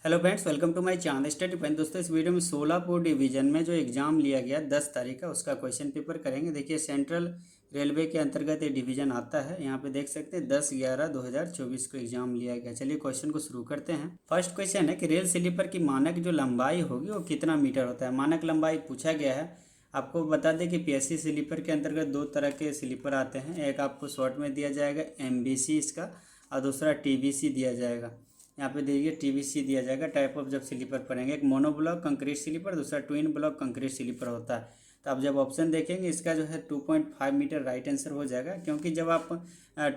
Hello friends, welcome to my channel study point. दोस्तों, इस video में सोलापुर डिवीजन में जो एग्ज़ाम लिया गया 10 तारीख का, उसका क्वेश्चन पेपर करेंगे। देखिए, सेंट्रल रेलवे के अंतर्गत ये डिवीज़न आता है। यहाँ पे देख सकते हैं 10/11/2024 को एग्ज़ाम लिया गया। चलिए क्वेश्चन को शुरू करते हैं। फर्स्ट क्वेश्चन है कि रेल स्लीपर की मानक जो लंबाई होगी वो कितना मीटर होता है। मानक लंबाई पूछा गया है। आपको बता दें कि पीएससी स्लीपर के अंतर्गत दो तरह के स्लीपर आते हैं। एक आपको शॉर्ट में दिया जाएगा एमबीसी इसका, और दूसरा टीबीसी दिया जाएगा। यहाँ पे देखिए टीबीसी दिया जाएगा। टाइप ऑफ जब स्लीपर पढ़ेंगे, एक मोनोब्लॉक कंक्रीट स्लीपर, दूसरा ट्विन ब्लॉक कंक्रीट स्लीपर होता है। तो आप जब ऑप्शन देखेंगे, इसका जो है 2.5 मीटर राइट आंसर हो जाएगा। क्योंकि जब आप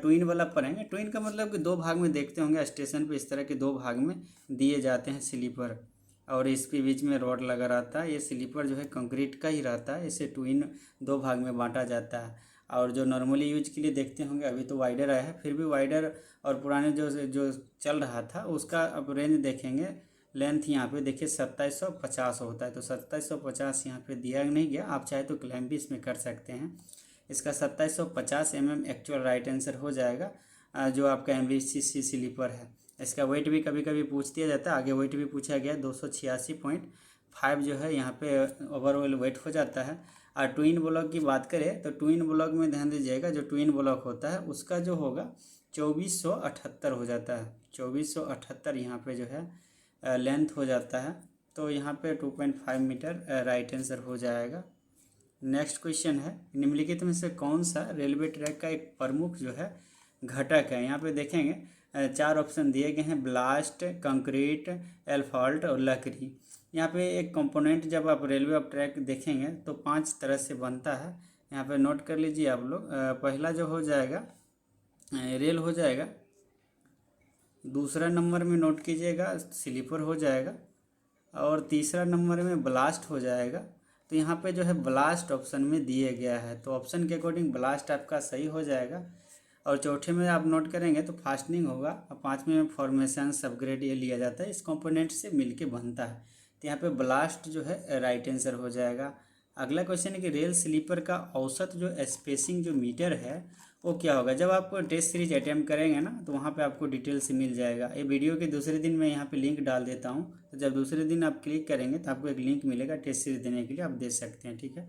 ट्विन वाला पढ़ेंगे, ट्विन का मतलब कि दो भाग में देखते होंगे स्टेशन पे, इस तरह के दो भाग में दिए जाते हैं स्लीपर, और इसके बीच में रॉड लगा रहता है। ये स्लीपर जो है कंक्रीट का ही रहता है। इसे ट्विन दो भाग में बांटा जाता है। और जो नॉर्मली यूज के लिए देखते होंगे, अभी तो वाइडर आया है, फिर भी वाइडर और पुराने जो जो चल रहा था उसका अब रेंज देखेंगे। लेंथ यहाँ पे देखिए 2750 होता है। तो 2750 यहाँ पे दिया नहीं गया, आप चाहे तो क्लेम भी इसमें कर सकते हैं। इसका 2750 एक्चुअल राइट आंसर हो जाएगा। जो आपका MVC स्लीपर है, इसका वेट भी कभी कभी पूछ दिया जाता है। आगे वेट भी पूछा गया, 286.5 जो है यहाँ पे ओवरऑल वेट हो जाता है। और ट्विन ब्लॉक की बात करें तो ट्विन ब्लॉक में ध्यान दीजिएगा, जो ट्विन ब्लॉक होता है उसका जो होगा 2478 हो जाता है। 2478 यहाँ पे जो है लेंथ हो जाता है। तो यहाँ पे 2.5 मीटर राइट आंसर हो जाएगा। नेक्स्ट क्वेश्चन है, निम्नलिखित में से कौन सा रेलवे ट्रैक का एक प्रमुख जो है घटक है। यहाँ पे देखेंगे चार ऑप्शन दिए गए हैं: ब्लास्ट, कंक्रीट, एल्फॉल्ट और लकड़ी। यहाँ पे एक कंपोनेंट जब आप रेलवे ऑफ ट्रैक देखेंगे तो 5 तरह से बनता है। यहाँ पे नोट कर लीजिए आप लोग। पहला जो हो जाएगा रेल हो जाएगा, दूसरा नंबर में नोट कीजिएगा स्लीपर हो जाएगा, और तीसरा नंबर में ब्लास्ट हो जाएगा। तो यहाँ पे जो है ब्लास्ट ऑप्शन में दिए गया है, तो ऑप्शन के अकॉर्डिंग ब्लास्ट आपका सही हो जाएगा। और चौथे में आप नोट करेंगे तो फास्टनिंग होगा, और पाँचवें में फॉर्मेशन सबग्रेड ये लिया जाता है, इस कंपोनेंट से मिलके बनता है। तो यहाँ पे ब्लास्ट जो है राइट आंसर हो जाएगा। अगला क्वेश्चन है कि रेल स्लीपर का औसत जो स्पेसिंग जो मीटर है वो क्या होगा। जब आप टेस्ट सीरीज अटैम्प्ट करेंगे ना, तो वहाँ पे आपको डिटेल से मिल जाएगा। ये वीडियो के दूसरे दिन मैं यहाँ पे लिंक डाल देता हूँ। तो जब दूसरे दिन आप क्लिक करेंगे तो आपको एक लिंक मिलेगा टेस्ट सीरीज देने के लिए, आप दे सकते हैं। ठीक है,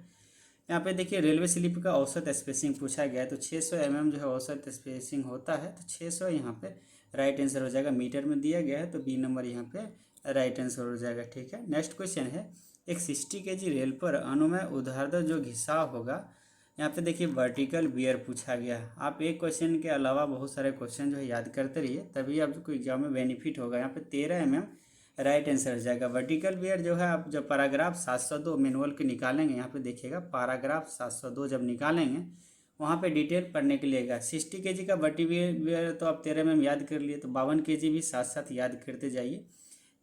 यहाँ पे देखिए रेलवे स्लीप का औसत स्पेसिंग पूछा गया है। तो 600 mm जो है औसत स्पेसिंग होता है। तो 600 यहाँ पे राइट आंसर हो जाएगा। मीटर में दिया गया है तो बी नंबर यहाँ पे राइट आंसर हो जाएगा। ठीक है, नेक्स्ट क्वेश्चन है, एक 60 kg रेल पर अनुमेय ऊर्ध्वाधर जो घिसाव होगा। यहाँ पे देखिए वर्टिकल बियर पूछा गया है। आप एक क्वेश्चन के अलावा बहुत सारे क्वेश्चन जो है याद करते रहिए, तभी आपको एग्जाम में बेनिफिट होगा। यहाँ पे 13 mm राइट आंसर हो जाएगा। वर्टिकल बियर जो है, आप जब पैराग्राफ 702 मैनुअल के निकालेंगे, यहाँ पे देखिएगा पैराग्राफ 702 जब निकालेंगे, वहाँ पे डिटेल पढ़ने के लिए 60 kg का वर्टी बियर तो आप 13 mm याद कर लिए, तो 52 kg भी साथ साथ याद करते जाइए,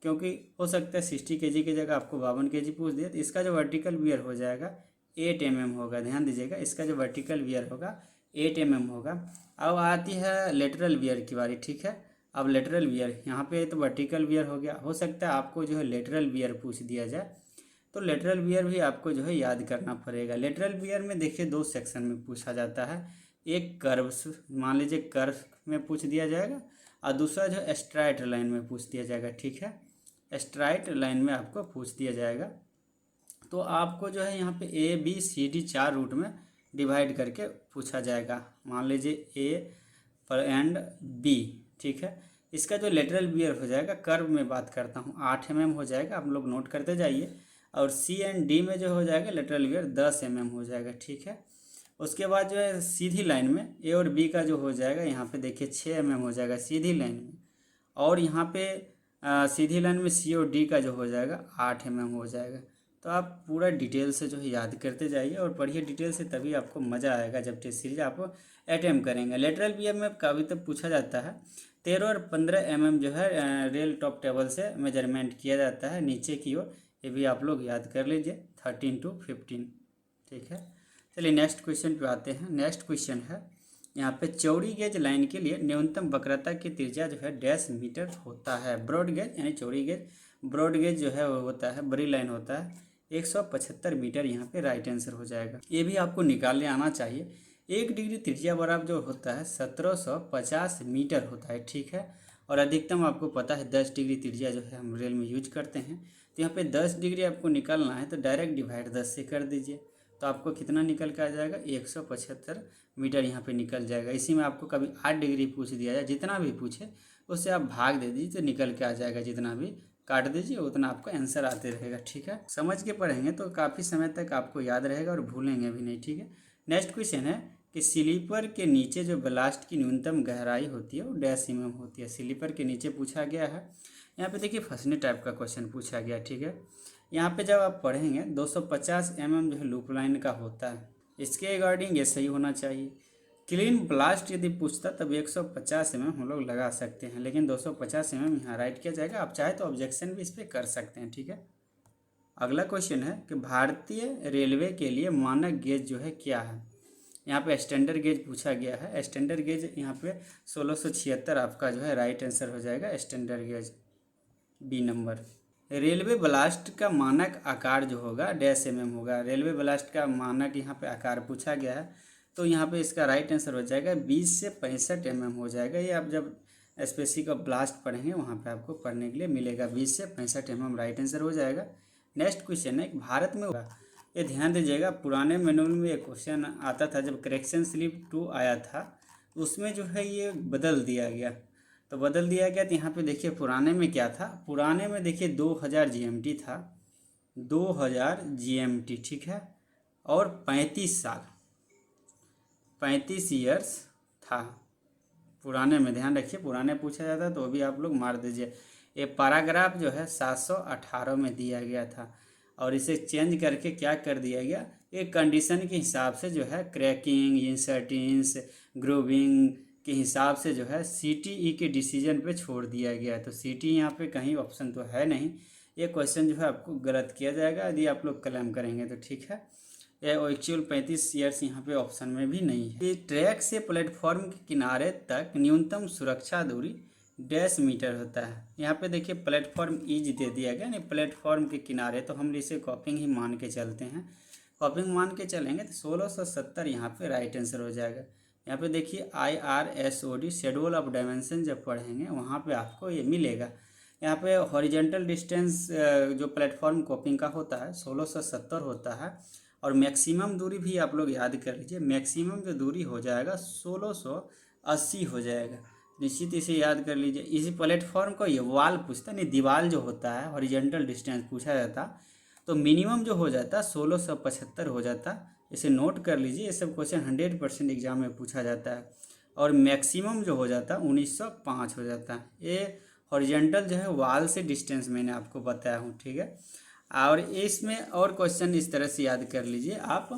क्योंकि हो सकता है 60 kg की जगह आपको 52 kg पूछ दिया। तो इसका जो वर्टिकल बियर हो जाएगा 8 mm होगा। ध्यान दीजिएगा, इसका जो वर्टिकल बियर होगा 8 mm होगा। अब आती है लेटरल बियर की बारी। ठीक है, अब लेटरल बियर यहाँ पे तो वर्टिकल बियर हो गया, हो सकता है आपको जो है लेटरल बियर पूछ दिया जाए, तो लेटरल बियर भी आपको जो है याद करना पड़ेगा। लेटरल बियर में देखिए दो सेक्शन में पूछा जाता है। एक कर्व, मान लीजिए कर्व में पूछ दिया जाएगा, और दूसरा जो स्ट्राइट लाइन में पूछ दिया जाएगा। ठीक है, स्ट्राइट लाइन में आपको पूछ दिया जाएगा। तो आपको जो है यहाँ पे ABCD 4 रूट में डिवाइड करके पूछा जाएगा। मान लीजिए A पर एंड B। ठीक है, इसका जो लेटरल बियर हो जाएगा, कर्व में बात करता हूँ, 8 mm हो जाएगा। आप लोग नोट करते जाइए। और C एंड D में जो हो जाएगा लेटरल बियर 10 mm हो जाएगा। ठीक है, उसके बाद जो है सीधी लाइन में A और B का जो हो जाएगा, यहाँ पे देखिए 6 mm हो जाएगा सीधी लाइन में। और यहाँ पे सीधी लाइन में C और D का जो हो जाएगा 8 mm हो जाएगा। तो आप पूरा डिटेल से जो है याद करते जाइए और पढ़िए डिटेल से, तभी आपको मज़ा आएगा जब टेस्ट सीरीज आप अटैम्प्ट करेंगे। लेटरल बियर में कभी तक पूछा जाता है 13 और 15 mm जो है रेल टॉप टेबल से मेजरमेंट किया जाता है नीचे की ओर। ये भी आप लोग याद कर लीजिए, 13 to 15। ठीक है, चलिए नेक्स्ट क्वेश्चन पे आते हैं। नेक्स्ट क्वेश्चन है, यहाँ पे चौड़ी गेज लाइन के लिए न्यूनतम वक्रता की त्रिज्या जो है डैश मीटर होता है। ब्रॉड गेज यानी चौड़ी गेज, ब्रॉड गेज जो है वो होता है, बड़ी लाइन होता है, 175 मीटर यहाँ पे राइट आंसर हो जाएगा। ये भी आपको निकालने आना चाहिए। 1 डिग्री त्रिज्या बराबर जो होता है 1750 मीटर होता है। ठीक है, और अधिकतम आपको पता है 10 डिग्री त्रिज्या जो है हम रेल में यूज करते हैं। तो यहाँ पे 10 डिग्री आपको निकालना है तो डायरेक्ट डिवाइड 10 से कर दीजिए, तो आपको कितना निकल के आ जाएगा, 175 मीटर यहाँ पे निकल जाएगा। इसी में आपको कभी 8 डिग्री पूछ दिया जाए, जितना भी पूछे उससे आप भाग दे दीजिए तो निकल के आ जाएगा, जितना भी काट दीजिए उतना आपको आंसर आते रहेगा। ठीक है, समझ के पढ़ेंगे तो काफ़ी समय तक आपको याद रहेगा और भूलेंगे भी नहीं। ठीक है, नेक्स्ट क्वेश्चन है कि स्लीपर के नीचे जो ब्लास्ट की न्यूनतम गहराई होती है वो डैश mm होती है। स्लीपर के नीचे पूछा गया है। यहाँ पे देखिए फंसने टाइप का क्वेश्चन पूछा गया। ठीक है, यहाँ पे जब आप पढ़ेंगे 250 mm जो है लूप लाइन का होता है, इसके अकॉर्डिंग ये सही होना चाहिए। क्लीन ब्लास्ट यदि पूछता तब 150 mm हम लोग लगा सकते हैं, लेकिन 250 mm यहाँ राइट किया जाएगा। आप चाहे तो ऑब्जेक्शन भी इस पर कर सकते हैं। ठीक है, अगला क्वेश्चन है कि भारतीय रेलवे के लिए मानक गेज जो है क्या है। यहाँ पे स्टैंडर्ड गेज पूछा गया है। स्टैंडर्ड गेज यहाँ पे 1676 आपका जो है राइट आंसर हो जाएगा, standard gauge B number. Railway ballast का मानक आकार जो होगा डैश mm होगा। रेलवे ब्लास्ट का मानक यहाँ पे आकार पूछा गया है, तो यहाँ पे इसका राइट आंसर हो जाएगा 20 से 65 mm हो जाएगा। ये आप जब स्पेसिफिक ऑफ ब्लास्ट पढ़ेंगे वहाँ पे आपको पढ़ने के लिए मिलेगा, 20 से 65 mm राइट आंसर हो जाएगा। नेक्स्ट क्वेश्चन है भारत में होगा, ये ध्यान दीजिएगा, पुराने मैनुअल में एक क्वेश्चन आता था जब करेक्शन स्लिप 2 आया था, उसमें जो है ये बदल दिया गया। तो बदल दिया गया तो यहाँ पे देखिए पुराने में क्या था, पुराने में देखिए 2000 GMT था, 2000 GMT। ठीक है, और 35 साल 35 ईयर्स था पुराने में। ध्यान रखिए, पुराने पूछा जाता तो भी आप लोग मार दीजिए। ये पैराग्राफ जो है 718 में दिया गया था और इसे चेंज करके क्या कर दिया गया, एक कंडीशन के हिसाब से जो है क्रैकिंग, इंसर्टिंस, ग्रूविंग के हिसाब से जो है CTE के डिसीजन पे छोड़ दिया गया। तो CTE यहाँ पे कहीं ऑप्शन तो है नहीं, ये क्वेश्चन जो है आपको गलत किया जाएगा यदि आप लोग क्लेम करेंगे तो। ठीक है, ये एक्चुअल 35 ईयर्स यहाँ पे ऑप्शन में भी नहीं है। ट्रैक से प्लेटफॉर्म के किनारे तक न्यूनतम सुरक्षा दूरी डैश मीटर होता है। यहाँ पे देखिए प्लेटफॉर्म ईज दे दिया गया, नहीं प्लेटफॉर्म के किनारे, तो हम इसे कॉपिंग ही मान के चलते हैं। कॉपिंग मान के चलेंगे तो 1670 यहाँ पे राइट आंसर हो जाएगा। यहाँ पे देखिए IRSOD शेड्यूल ऑफ डायमेंशन जब पढ़ेंगे वहाँ पे आपको ये मिलेगा। यहाँ पे हॉरिजेंटल डिस्टेंस जो प्लेटफॉर्म कॉपिंग का होता है 1670 होता है, और मैक्सिमम दूरी भी आप लोग याद कर लीजिए, मैक्सिमम जो दूरी हो जाएगा 1680 हो जाएगा। निश्चित इसे याद कर लीजिए। इसी प्लेटफॉर्म को ये वाल पूछता, नहीं दीवार जो होता है हॉरिजेंटल डिस्टेंस पूछा जाता, तो मिनिमम जो हो जाता 1675 हो जाता। इसे नोट कर लीजिए, ये सब क्वेश्चन 100% एग्जाम में पूछा जाता है। और मैक्सिमम जो हो जाता 1905 हो जाता है। ये हॉरिजेंटल जो है वाल से डिस्टेंस मैंने आपको बताया हूँ। ठीक है, और इसमें और क्वेश्चन इस तरह से याद कर लीजिए आप,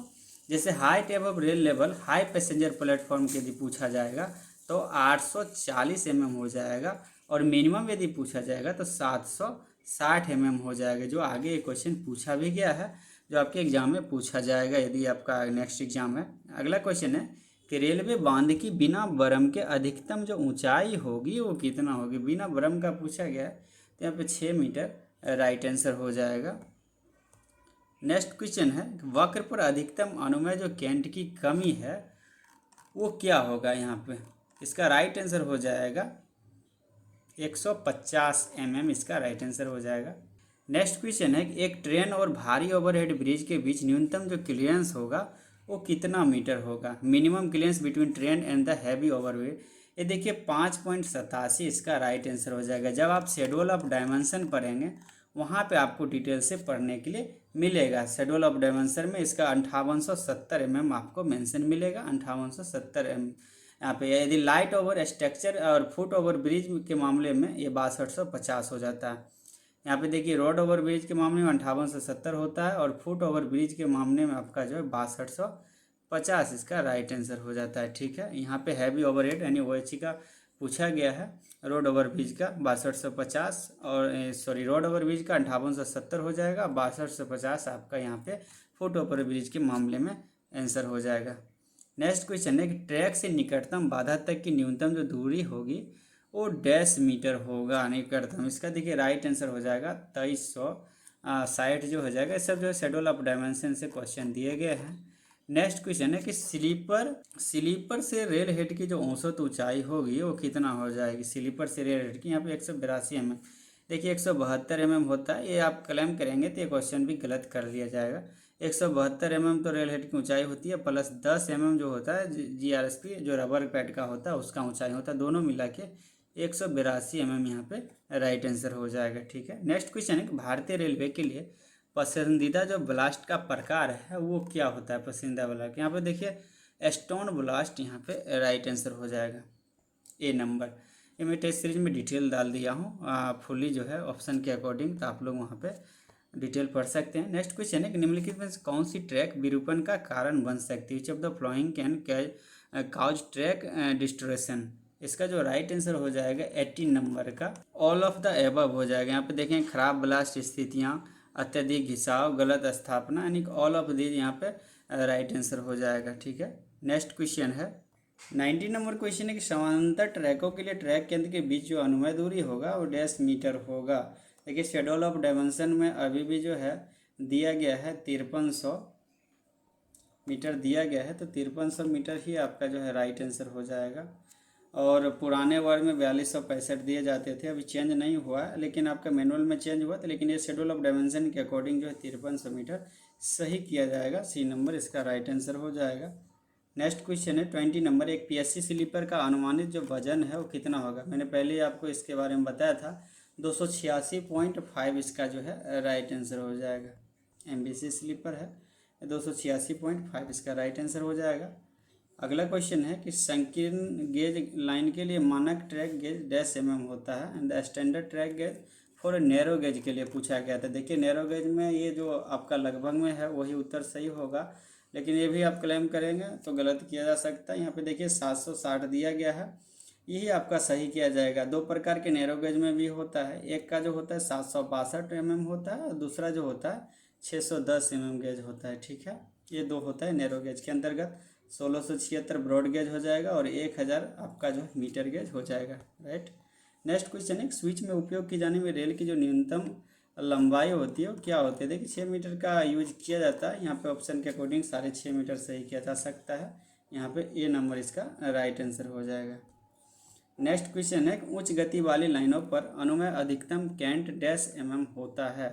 जैसे height above rail level high passenger platform के यदि पूछा जाएगा तो 840 mm हो जाएगा, और मिनिमम यदि पूछा जाएगा तो 760 mm हो जाएगा, जो आगे एक क्वेश्चन पूछा भी गया है, जो आपके एग्जाम में पूछा जाएगा यदि आपका नेक्स्ट एग्जाम है। अगला क्वेश्चन है कि रेलवे बांध की बिना बरम के अधिकतम जो ऊंचाई होगी वो कितना होगी। बिना बरम का पूछा गया है तो यहाँ पे 6 मीटर राइट आंसर हो जाएगा। नेक्स्ट क्वेश्चन है वक्र पर अधिकतम अनुमेय जो केंट की कमी है वो क्या होगा। यहाँ पे इसका राइट आंसर हो जाएगा 150 mm, इसका राइट आंसर हो जाएगा। नेक्स्ट क्वेश्चन है कि एक ट्रेन और भारी ओवरहेड ब्रिज के बीच न्यूनतम जो क्लियरेंस होगा वो कितना मीटर होगा। Minimum clearance between train and the heavy overhead, ये देखिए 5.87 इसका राइट आंसर हो जाएगा। जब आप शेड्यूल ऑफ डायमेंशन पढ़ेंगे वहाँ पे आपको डिटेल से पढ़ने के लिए मिलेगा। शेड्यूल ऑफ डायमेंशन में इसका 5870 mm आपको मेंशन मिलेगा, 5870 mm। यहाँ पे यदि लाइट ओवर स्ट्रक्चर और फुट ओवर ब्रिज के मामले में ये 6250 हो जाता है। यहाँ पे देखिए रोड ओवर ब्रिज के मामले में 5870 होता है, और फुट ओवर ब्रिज के मामले में आपका जो है 6250 इसका राइट आंसर हो जाता है। ठीक है, यहाँ पे हैवी ओवरहेड यानी OH का पूछा गया है, रोड ओवर ब्रिज का 6250, और सॉरी रोड ओवर ब्रिज का 5870 हो जाएगा, 6250 आपका यहाँ पे फुट ओवर ब्रिज के मामले में आंसर हो जाएगा। नेक्स्ट क्वेश्चन है कि ट्रैक से निकटतम बाधा तक की न्यूनतम जो दूरी होगी वो डैश मीटर होगा निकटतम। इसका देखिए राइट आंसर हो जाएगा 2360 जो हो जाएगा। सब जो है शेड्यूल ऑफ डायमेंशन से क्वेश्चन दिए गए हैं। नेक्स्ट क्वेश्चन है कि स्लीपर से रेल हेड की जो औसत ऊंचाई होगी वो कितना हो जाएगी। स्लीपर से रेल हेड की यहाँ पे 182 mm, देखिए 172 mm होता है। ये आप क्लेम करेंगे तो ये क्वेश्चन भी गलत कर दिया जाएगा। 172 mm तो रेल हेड की ऊंचाई होती है, प्लस 10 mm जो होता है GRSP जो रबर पैड का होता है उसका ऊंचाई होता है, दोनों मिला के 182 mm यहाँ पे राइट आंसर हो जाएगा। ठीक है, नेक्स्ट क्वेश्चन है कि भारतीय रेलवे के लिए पसंदीदा जो ब्लास्ट का प्रकार है वो क्या होता है। पसंदीदा ब्लास्ट यहाँ पे देखिए स्टोन ब्लास्ट यहाँ पे राइट आंसर हो जाएगा ए नंबर। ये मैं टेस्ट सीरीज में डिटेल डाल दिया हूँ फुली जो है ऑप्शन के अकॉर्डिंग, तो आप लोग वहाँ पे डिटेल पढ़ सकते हैं। नेक्स्ट क्वेश्चन है कि निम्नलिखित में से कौन सी ट्रैक विरूपण का कारण बन सकती है। Which of the following can cause track distortion. इसका जो राइट आंसर हो जाएगा 18 नंबर का ऑल ऑफ द एबव हो जाएगा। यहाँ पे देखें खराब ब्लास्ट स्थितियाँ, अत्यधिक घिसाव, गलत स्थापना, यानी ऑल ऑफ दीज यहाँ पे राइट आंसर हो जाएगा। ठीक है, नेक्स्ट क्वेश्चन है 19 नंबर क्वेश्चन है कि समांतर ट्रैकों के लिए ट्रैक केंद्र के बीच जो अनुमेय दूरी होगा वो डैश मीटर होगा। देखिए शेड्यूल ऑफ डायमेंशन में अभी भी जो है दिया गया है 5300 मीटर दिया गया है, तो 5300 मीटर ही आपका जो है राइट आंसर हो जाएगा। और पुराने वर्ड में 4265 दिए जाते थे, अभी चेंज नहीं हुआ है, लेकिन आपका मैनुअल में चेंज हुआ था, लेकिन ये शेड्यूल ऑफ डायमेंशन के अकॉर्डिंग जो है 5300 मीटर सही किया जाएगा। सी नंबर इसका राइट आंसर हो जाएगा। नेक्स्ट क्वेश्चन है 20 नंबर, एक PSC स्लीपर का अनुमानित जो वजन है वो कितना होगा। मैंने पहले ही आपको इसके बारे में बताया था 286.5 इसका जो है राइट आंसर हो जाएगा। MBC स्लीपर है 286.5 इसका राइट आंसर हो जाएगा। अगला क्वेश्चन है कि संकीर्ण गेज लाइन के लिए मानक ट्रैक गेज डैश mm होता है and standard track gauge for narrow gauge के लिए पूछा गया था। देखिए नैरो गेज में ये जो आपका लगभग में है वही उत्तर सही होगा, लेकिन ये भी आप क्लेम करेंगे तो गलत किया जा सकता है। यहाँ पे देखिए 760 दिया गया है, यही आपका सही किया जाएगा। दो प्रकार के नैरो गेज में भी होता है, एक का जो होता है 762 mm होता है और दूसरा जो होता है 610 mm गेज होता है। ठीक है, ये दो होता है नैरो गेज के अंतर्गत। 1676 ब्रॉड गेज हो जाएगा और 1000 आपका जो मीटर गेज हो जाएगा। राइट, नेक्स्ट क्वेश्चन है स्विच में उपयोग की जाने में रेल की जो न्यूनतम लंबाई होती है वो क्या होती है। देखिए 6 मीटर का यूज किया जाता है, यहाँ पे ऑप्शन के अकॉर्डिंग 6.5 मीटर सही किया जा सकता है। यहाँ पे ए नंबर इसका राइट आंसर हो जाएगा। नेक्स्ट क्वेश्चन है उच्च गति वाली लाइनों पर अनुमेय अधिकतम कैंट डैश mm होता है।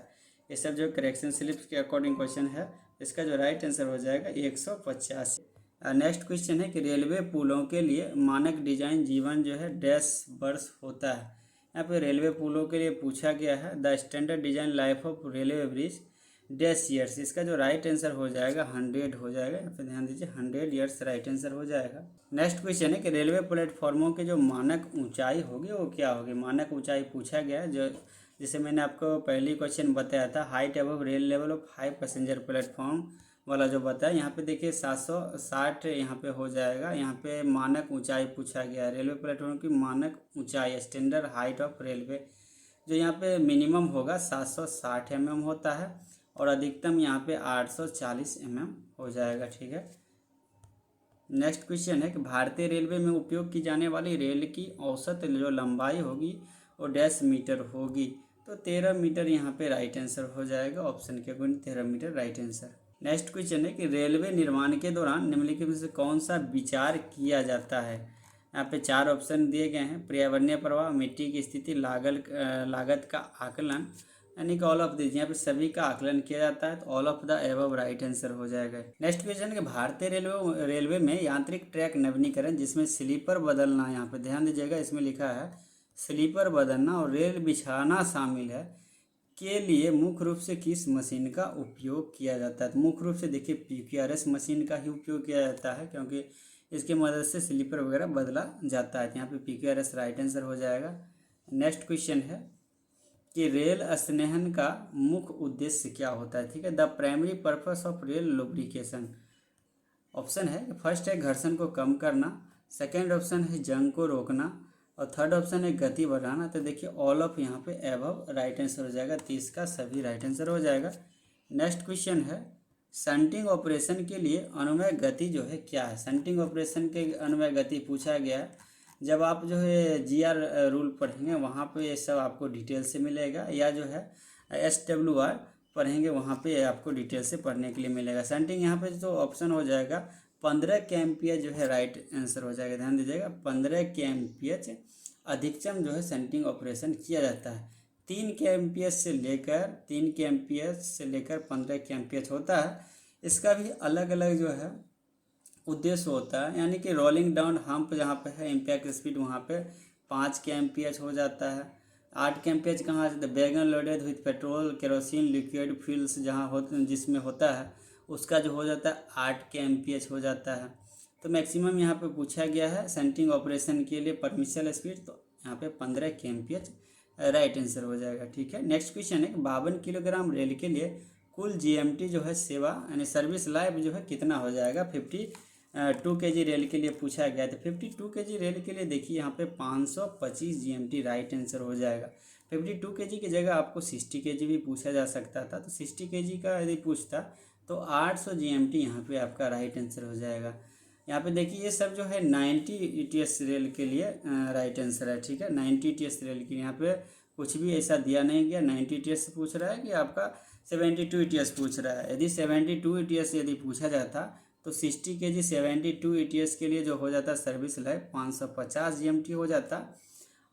ये सब जो करेक्शन स्लिप्स के अकॉर्डिंग क्वेश्चन है, इसका जो राइट आंसर हो जाएगा 185। नेक्स्ट क्वेश्चन है कि रेलवे पुलों के लिए मानक डिजाइन जीवन जो है डैश वर्ष होता है। यहाँ पे रेलवे पुलों के लिए पूछा गया है the standard design life of railway bridge dash years. इसका जो राइट आंसर हो जाएगा 100 हो जाएगा। यहाँ पे ध्यान दीजिए 100 ईयर्स राइट आंसर हो जाएगा। नेक्स्ट क्वेश्चन है कि रेलवे प्लेटफॉर्मों की जो मानक ऊंचाई होगी वो क्या होगी। मानक ऊंचाई पूछा गया है, जो जिसे मैंने आपको पहली क्वेश्चन बताया था height above rail level of 5 passenger platform वाला जो बताया। यहाँ पे देखिए 760 यहाँ पे हो जाएगा। यहाँ पे मानक ऊंचाई पूछा गया है, रेलवे प्लेटफॉर्म की मानक ऊंचाई स्टैंडर्ड हाइट ऑफ रेलवे जो यहाँ पे मिनिमम होगा 760 mm होता है और अधिकतम यहाँ पे 840 mm हो जाएगा। ठीक है, नेक्स्ट क्वेश्चन है कि भारतीय रेलवे में उपयोग की जाने वाली रेल की औसत जो लंबाई होगी वो डैश मीटर होगी, तो 13 मीटर यहाँ पे राइट आंसर हो जाएगा। ऑप्शन के according 13 metre right answer. Next question है कि रेलवे निर्माण के दौरान निम्नलिखित में से कौन सा विचार किया जाता है। यहाँ पे 4 ऑप्शन दिए गए हैं, पर्यावरणीय प्रभाव, मिट्टी की स्थिति, लागत का आकलन, यानी कि ऑल ऑफ दिस। यहाँ पे सभी का आकलन किया जाता है, तो all of the above right answer हो जाएगा। नेक्स्ट क्वेश्चन है कि भारतीय रेलवे में यांत्रिक ट्रैक नवीनीकरण जिसमें स्लीपर बदलना, यहाँ पे ध्यान दीजिएगा इसमें लिखा है स्लीपर बदलना और रेल बिछाना शामिल है के लिए मुख्य रूप से किस मशीन का उपयोग किया जाता है। तो मुख्य रूप से देखिए PQRS मशीन का ही उपयोग किया जाता है, क्योंकि इसकी मदद से स्लीपर वगैरह बदला जाता है। यहाँ पे PQRS राइट आंसर हो जाएगा। नेक्स्ट क्वेश्चन है कि रेल स्नेहन का मुख्य उद्देश्य क्या होता है। ठीक है, the primary purpose of rail lubrication. Option है फर्स्ट है घर्षण को कम करना, सेकेंड ऑप्शन है जंग को रोकना और थर्ड ऑप्शन है गति बढ़ाना। तो देखिए ऑल ऑफ यहाँ पे एबव राइट आंसर हो जाएगा, 30 का सभी राइट आंसर हो जाएगा। नेक्स्ट क्वेश्चन है शंटिंग ऑपरेशन के लिए अनुमेय गति जो है क्या है। शंटिंग ऑपरेशन के अनुमेय गति पूछा गया है, जब आप जो है GR रूल पढ़ेंगे वहाँ पे ये सब आपको डिटेल से मिलेगा, या जो है SWR पढ़ेंगे वहाँ पे आपको डिटेल से पढ़ने के लिए मिलेगा। सेंटिंग यहाँ पे तो ऑप्शन हो जाएगा 15 kmph जो है राइट आंसर हो जाएगा। ध्यान दीजिएगा 15 kmph अधिकतम जो है सेंटिंग ऑपरेशन किया जाता है। 3 kmph से लेकर 15 kmph होता है। इसका भी अलग अलग जो है उद्देश्य होता है, यानी कि रोलिंग डाउन हम्प जहाँ पे है इम्पैक्ट स्पीड वहाँ पे 5 kmph हो जाता है। 8 kmph कहाँ से, wagon loaded with petrol kerosene liquid fuels जहाँ होते जिसमें होता है उसका जो हो जाता है 8 kmph हो जाता है। तो मैक्सिमम यहाँ पे पूछा गया है सेंटिंग ऑपरेशन के लिए परमिशन स्पीड, तो यहाँ पे 15 kmph राइट आंसर हो जाएगा। ठीक है, नेक्स्ट क्वेश्चन है 52 किलोग्राम रेल के लिए कुल GMT जो है सेवा यानी सर्विस लाइफ जो है कितना हो जाएगा। 52 kg रेल के लिए पूछा गया। तो 52 kg रेल के लिए देखिए यहाँ पे 525 GMT राइट आंसर हो जाएगा। 52 kg की जगह आपको 60 kg भी पूछा जा सकता था, तो 60 kg का यदि पूछता तो 800 GMT यहाँ पे आपका राइट आंसर हो जाएगा। यहाँ पे देखिए ये सब जो है 90 ETS रेल के लिए राइट आंसर है। ठीक है, 90 ETS रेल के लिए यहाँ पे कुछ भी ऐसा दिया नहीं गया। 90 ETS पूछ रहा है कि आपका 72 ETS पूछ रहा है। यदि 72 ETS यदि पूछा जाता तो 60 kg 72 ETS के लिए जो हो जाता सर्विस लाइफ 550 GMT हो जाता।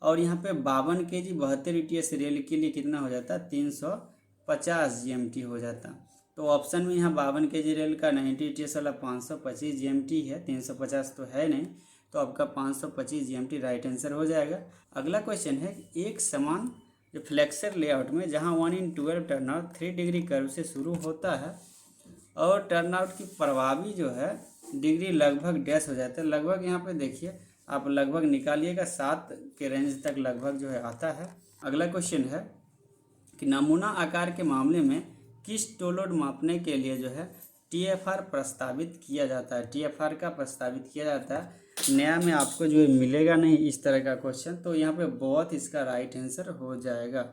और यहाँ पे 52 kg 72 ETS रेल के लिए कितना हो जाता 350 GMT हो जाता। तो ऑप्शन में यहाँ 52 kg रेल का 90 ETS वाला 525 GMT है, 350 तो है नहीं, तो आपका 525 GMT राइट आंसर हो जाएगा। अगला क्वेश्चन है एक समान जो फ्लेक्सर लेआउट में जहाँ 1/12 टर्नआउट 3 डिग्री कर्व से शुरू होता है और टर्नआउट की प्रभावी जो है डिग्री लगभग डैश हो जाता है। लगभग यहाँ पे देखिए आप लगभग निकालिएगा 7 के रेंज तक लगभग जो है आता है। अगला क्वेश्चन है कि नमूना आकार के मामले में किस टो लोड मापने के लिए जो है TFR प्रस्तावित किया जाता है। TFR का प्रस्तावित किया जाता है। नया में आपको जो मिलेगा नहीं इस तरह का क्वेश्चन, तो यहाँ पे बहुत इसका राइट आंसर हो जाएगा।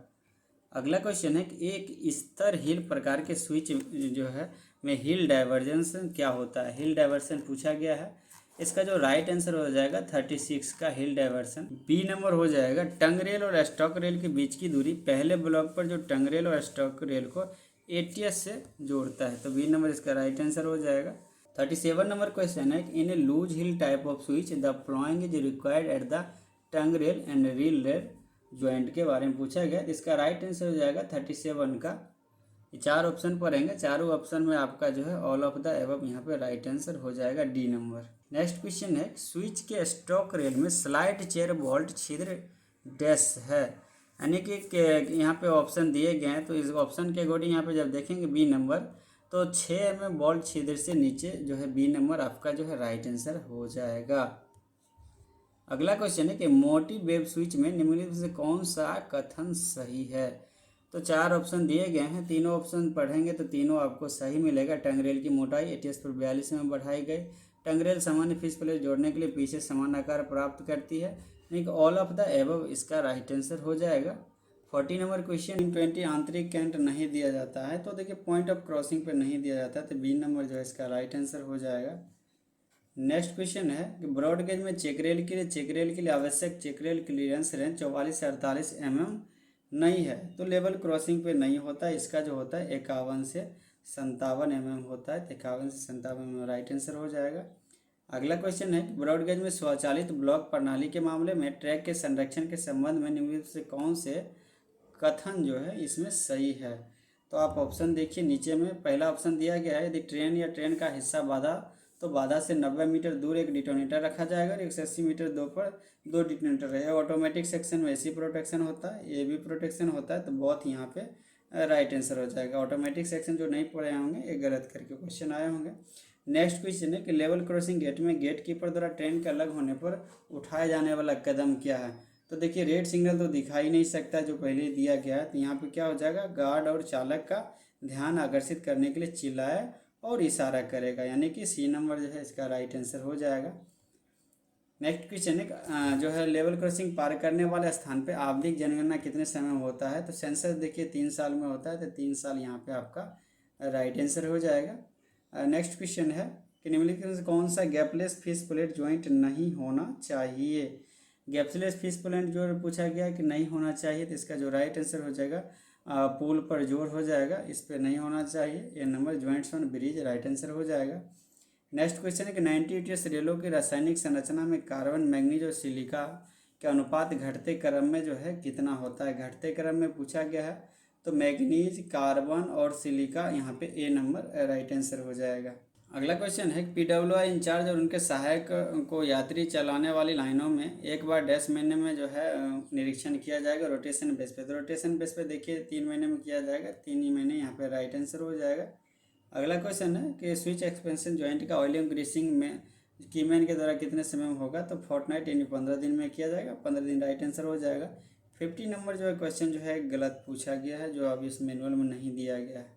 अगला क्वेश्चन है कि एक स्तर हिल प्रकार के स्विच जो है में हिल डाइवर्जेंस क्या होता है। हिल डाइवर्सन पूछा गया है। इसका जो राइट आंसर हो जाएगा 36 का हिल डाइवर्सन। बी नंबर हो जाएगा टंग रेल और स्टॉक रेल के बीच की दूरी पहले ब्लॉक पर जो टंग रेल और स्टॉक रेल को ATS से जोड़ता है, तो बी नंबर इसका राइट आंसर हो जाएगा। 37 नंबर क्वेश्चन है in a loose heel type of switch the following is required at the tongue rail and reel rail joint के बारे में पूछा गया। इसका राइट आंसर हो जाएगा 37 का। 4 ऑप्शन पढ़ेंगे, चारों ऑप्शन में आपका जो है ऑल ऑफ द एबव यहाँ पे राइट आंसर हो जाएगा डी नंबर। नेक्स्ट क्वेश्चन है स्विच के स्टॉक रेल में स्लाइड चेयर बोल्ट छिद्र डैश है, यानी कि यहाँ पे ऑप्शन दिए गए हैं, तो इस ऑप्शन के अकॉर्डिंग यहाँ पे जब देखेंगे बी नंबर तो 6 mm बोल्ट छिद्र से नीचे जो है बी नंबर आपका जो है राइट आंसर हो जाएगा। अगला क्वेश्चन है कि मोटी वेब स्विच में निम्नलिखित से कौन सा कथन सही है। तो 4 ऑप्शन दिए गए हैं, तीनों ऑप्शन पढ़ेंगे तो तीनों आपको सही मिलेगा। टंगरेल की मोटाई ATS पर 42 में बढ़ाई गई। टंगरेल सामान्य फिश प्लेट जोड़ने के लिए पीछे समान आकार प्राप्त करती है, यानी कि ऑल ऑफ द एबव इसका राइट आंसर हो जाएगा। 40 नंबर क्वेश्चन 20 आंतरिक कैंट नहीं दिया जाता है, तो देखिए पॉइंट ऑफ क्रॉसिंग पर नहीं दिया जाता, तो बी नंबर जो है इसका राइट आंसर हो जाएगा। नेक्स्ट क्वेश्चन है कि ब्रॉड गेज में चेकरेल के लिए आवश्यक चेकरेल क्लियरेंस रेंज 44 से 48 mm नहीं है, तो लेवल क्रॉसिंग पे नहीं होता। इसका जो होता है 51 से 57 mm होता है, 51 से 57 mm राइट आंसर हो जाएगा। अगला क्वेश्चन है कि ब्रॉड गेज में स्वचालित ब्लॉक प्रणाली के मामले में ट्रैक के संरक्षण के संबंध में निम्नलिखित से कौन से कथन जो है इसमें सही है। तो आप ऑप्शन देखिए नीचे में पहला ऑप्शन दिया गया है यदि ट्रेन या ट्रेन का हिस्सा बाधा तो बाधा से 90 मीटर दूर एक डिटोनेटर रखा जाएगा और 180 मीटर दूर पर 2 डिटोनेटर है। ऑटोमेटिक सेक्शन में ऐसी प्रोटेक्शन होता है, ये भी प्रोटेक्शन होता है, तो बहुत यहाँ पे राइट आंसर हो जाएगा। ऑटोमेटिक सेक्शन जो नहीं पढ़े होंगे ये गलत करके क्वेश्चन आए होंगे। नेक्स्ट क्वेश्चन है कि लेवल क्रॉसिंग गेट में गेट कीपर द्वारा ट्रेन के अलग होने पर उठाए जाने वाला कदम क्या है। तो देखिए रेड सिग्नल तो दिखाई नहीं सकता जो पहले दिया गया है, तो यहाँ पे क्या हो जाएगा गार्ड और चालक का ध्यान आकर्षित करने के लिए चिल्लाए और इशारा करेगा, यानी कि सी नंबर जो है इसका राइट आंसर हो जाएगा। नेक्स्ट क्वेश्चन है जो है लेवल क्रॉसिंग पार करने वाले स्थान पे आवधिक जनगणना कितने समय में होता है। तो सेंसस देखिए 3 साल में होता है, तो 3 साल यहाँ पे आपका राइट आंसर हो जाएगा। नेक्स्ट क्वेश्चन है कि निम्नलिखित से कौन सा गैपलेस फिश प्लेट ज्वाइंट नहीं होना चाहिए। गैपलेस फिश प्लेट जो पूछा गया कि नहीं होना चाहिए, तो इसका जो राइट आंसर हो जाएगा पुल पर जोर हो जाएगा, इस पर नहीं होना चाहिए। ये number joints on bridge right answer हो जाएगा। नेक्स्ट क्वेश्चन है कि 98 रेलों की रासायनिक संरचना में कार्बन, मैंगनीज और सिलिका के अनुपात घटते क्रम में जो है कितना होता है। घटते क्रम में पूछा गया है, तो मैंगनीज, कार्बन और सिलिका, यहाँ पे ए नंबर राइट आंसर हो जाएगा। अगला क्वेश्चन है PWI इंचार्ज और उनके सहायक को यात्री चलाने वाली लाइनों में एक बार डैश महीने में जो है निरीक्षण किया जाएगा रोटेशन बेस पे। तो रोटेशन बेस पे देखिए 3 महीने में किया जाएगा, 3 ही महीने, यहाँ पे राइट आंसर हो जाएगा। अगला क्वेश्चन है कि स्विच एक्सपेंशन जॉइंट का ऑयलिंग ग्रीसिंग में कीमैन के द्वारा कितने समय में होगा। तो फोर्टनाइट यानी 15 दिन में किया जाएगा, 15 दिन राइट आंसर हो जाएगा। 50 नंबर जो है क्वेश्चन जो है गलत पूछा गया है, जो अभी इस मैनुअल में नहीं दिया गया है।